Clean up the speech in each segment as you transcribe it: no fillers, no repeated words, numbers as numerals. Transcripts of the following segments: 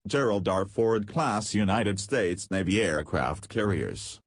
Gerald R. Ford-class United States Navy aircraft carriers.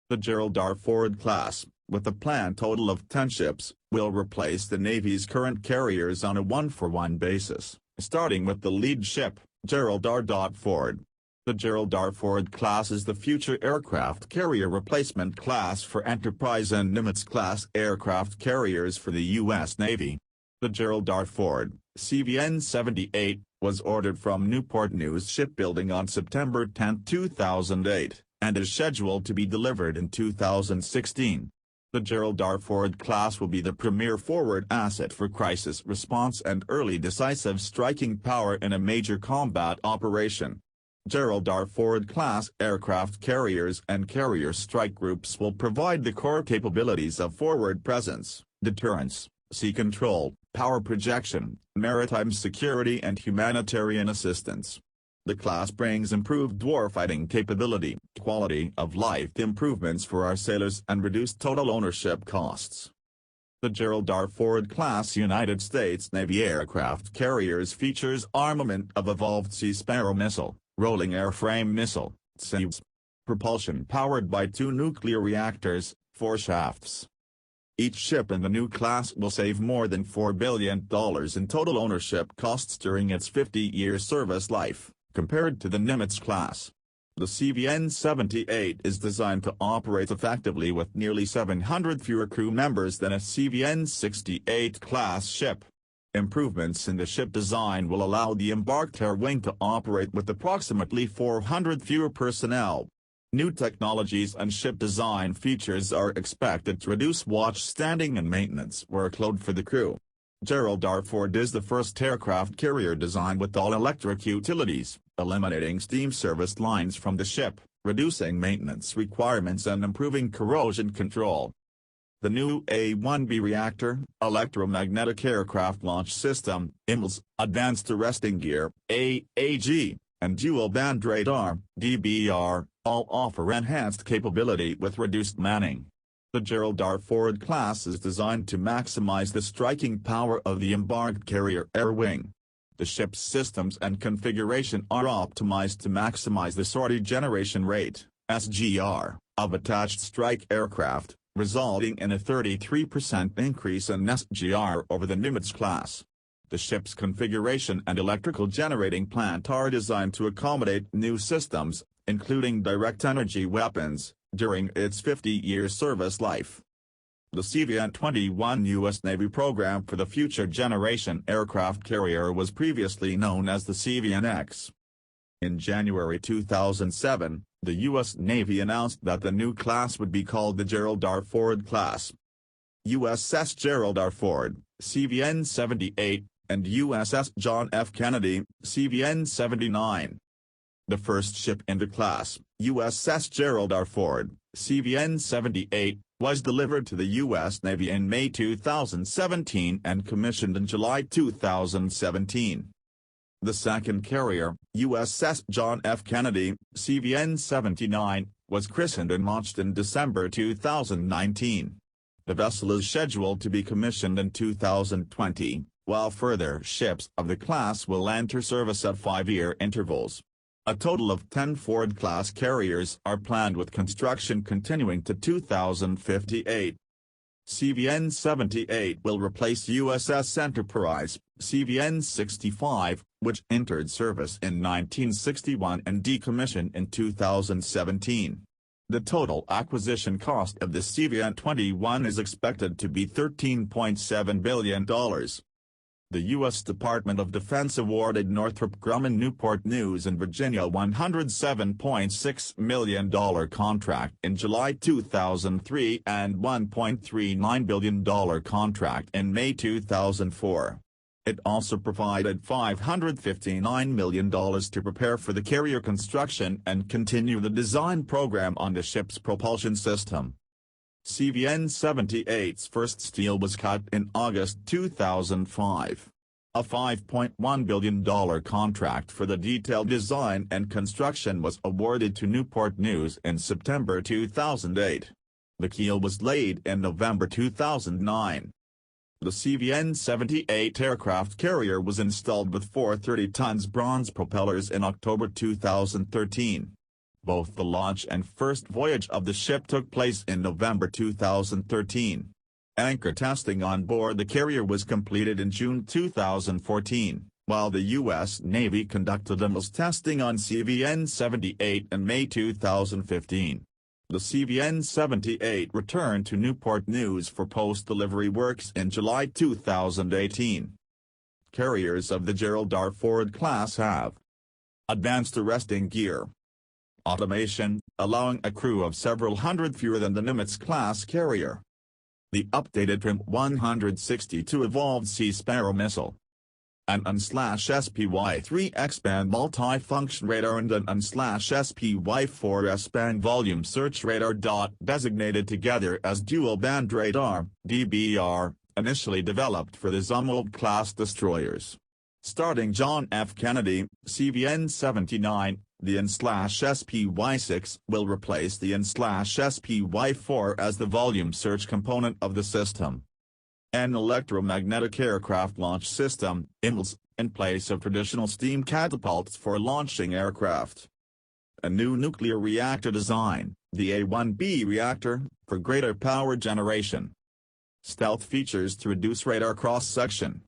The Gerald R. Ford class, with a planned total of 10 ships, will replace the Navy's current carriers on a one-for-one basis, starting with the lead ship, Gerald R. Ford. The Gerald R. Ford class is the future aircraft carrier replacement class for Enterprise and Nimitz-class aircraft carriers for the U.S. Navy. The Gerald R. Ford, CVN-78, was ordered from Newport News Shipbuilding on September 10, 2008, and is scheduled to be delivered in 2016. The Gerald R. Ford class will be the premier forward asset for crisis response and early decisive striking power in a major combat operation. Gerald R. Ford class aircraft carriers and carrier strike groups will provide the core capabilities of forward presence, deterrence, sea control, power projection, maritime security and humanitarian assistance. The class brings improved warfighting capability, quality of life improvements for our sailors and reduced total ownership costs. The Gerald R. Ford class United States Navy aircraft carriers features armament of Evolved Sea Sparrow missile, rolling airframe missile, SEAWS. Propulsion powered by 2 nuclear reactors, 4 shafts. Each ship in the new class will save more than $4 billion in total ownership costs during its 50-year service life, compared to the Nimitz class. The CVN-78 is designed to operate effectively with nearly 700 fewer crew members than a CVN-68 class ship. Improvements in the ship design will allow the embarked air wing to operate with approximately 400 fewer personnel. New technologies and ship design features are expected to reduce watch standing and maintenance workload for the crew. Gerald R. Ford is the first aircraft carrier designed with all-electric utilities, eliminating steam service lines from the ship, reducing maintenance requirements and improving corrosion control. The new A-1B reactor, electromagnetic aircraft launch system, IMLS, advanced arresting gear, AAG, and dual-band radar, DBR, all offer enhanced capability with reduced manning. The Gerald R. Ford class is designed to maximize the striking power of the embarked carrier air wing. The ship's systems and configuration are optimized to maximize the sortie generation rate, SGR, of attached strike aircraft, resulting in a 33% increase in SGR over the Nimitz class. The ship's configuration and electrical generating plant are designed to accommodate new systems, including direct energy weapons, during its 50-year service life. The CVN-21 U.S. Navy program for the Future Generation Aircraft Carrier was previously known as the CVN-X. In January 2007, the U.S. Navy announced that the new class would be called the Gerald R. Ford class. USS Gerald R. Ford, CVN-78, and USS John F. Kennedy, CVN-79. The first ship in the class, USS Gerald R. Ford, CVN-78, was delivered to the U.S. Navy in May 2017 and commissioned in July 2017. The second carrier, USS John F. Kennedy, CVN-79, was christened and launched in December 2019. The vessel is scheduled to be commissioned in 2020, while further ships of the class will enter service at 5-year intervals. A total of 10 Ford-class carriers are planned with construction continuing to 2058. CVN-78 will replace USS Enterprise, CVN-65, which entered service in 1961 and decommissioned in 2017. The total acquisition cost of the CVN-21 is expected to be $13.7 billion. The U.S. Department of Defense awarded Northrop Grumman Newport News and Virginia a $107.6 million contract in July 2003 and $1.39 billion contract in May 2004. It also provided $559 million to prepare for the carrier construction and continue the design program on the ship's propulsion system. CVN-78's first steel was cut in August 2005. A $5.1 billion contract for the detailed design and construction was awarded to Newport News in September 2008. The keel was laid in November 2009. The CVN-78 aircraft carrier was installed with four 30-tons bronze propellers in October 2013. Both the launch and first voyage of the ship took place in November 2013. Anchor testing on board the carrier was completed in June 2014, while the U.S. Navy conducted initial testing on CVN-78 in May 2015. The CVN-78 returned to Newport News for post-delivery works in July 2018. Carriers of the Gerald R. Ford class have advanced arresting gear, automation, allowing a crew of several hundred fewer than the Nimitz-class carrier. The updated trim 162 evolved Sea Sparrow missile. An AN/SPY-3 X-band multi-function radar and an AN/SPY-4 S-band volume search radar. Designated together as dual-band radar, DBR, initially developed for the Zumwalt-class destroyers. Starting John F. Kennedy, CVN-79, the AN/SPY-6 will replace the AN/SPY-4 as the volume search component of the system. An electromagnetic aircraft launch system, EMLS, in place of traditional steam catapults for launching aircraft. A new nuclear reactor design, the A-1B reactor, for greater power generation. Stealth features to reduce radar cross-section.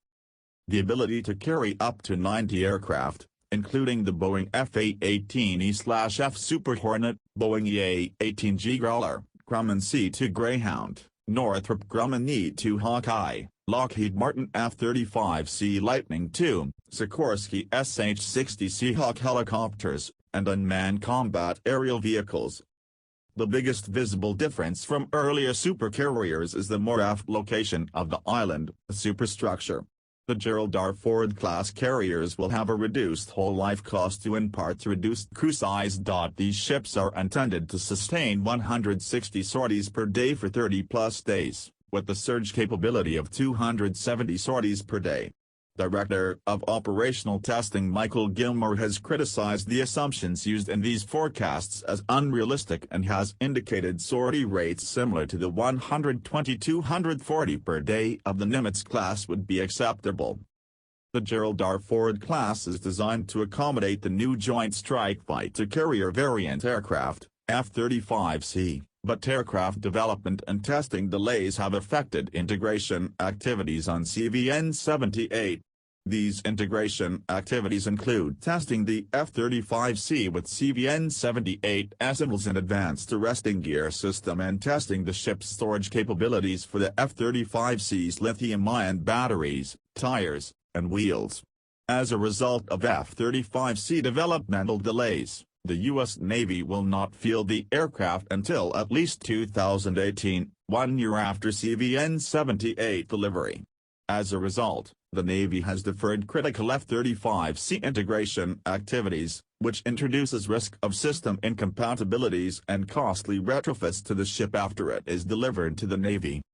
The ability to carry up to 90 aircraft, including the Boeing F/A-18E/F Super Hornet, Boeing EA-18G Growler, Grumman C-2 Greyhound, Northrop Grumman E-2 Hawkeye, Lockheed Martin F-35C Lightning II, Sikorsky SH-60 Seahawk helicopters, and unmanned combat aerial vehicles. The biggest visible difference from earlier supercarriers is the more aft location of the island superstructure. The Gerald R. Ford class carriers will have a reduced whole life cost due in part to reduced crew size. These ships are intended to sustain 160 sorties per day for 30-plus days, with the surge capability of 270 sorties per day. Director of Operational Testing Michael Gilmore has criticized the assumptions used in these forecasts as unrealistic and has indicated sortie rates similar to the 120-240 per day of the Nimitz class would be acceptable. The Gerald R. Ford class is designed to accommodate the new Joint Strike Fighter carrier variant aircraft, F-35C, but aircraft development and testing delays have affected integration activities on CVN-78. These integration activities include testing the F-35C with CVN-78 EMLS and advanced arresting gear system and testing the ship's storage capabilities for the F-35C's lithium-ion batteries, tires, and wheels. As a result of F-35C developmental delays, the U.S. Navy will not field the aircraft until at least 2018, 1 year after CVN-78 delivery. As a result, the Navy has deferred critical F-35C integration activities, which introduces risk of system incompatibilities and costly retrofits to the ship after it is delivered to the Navy.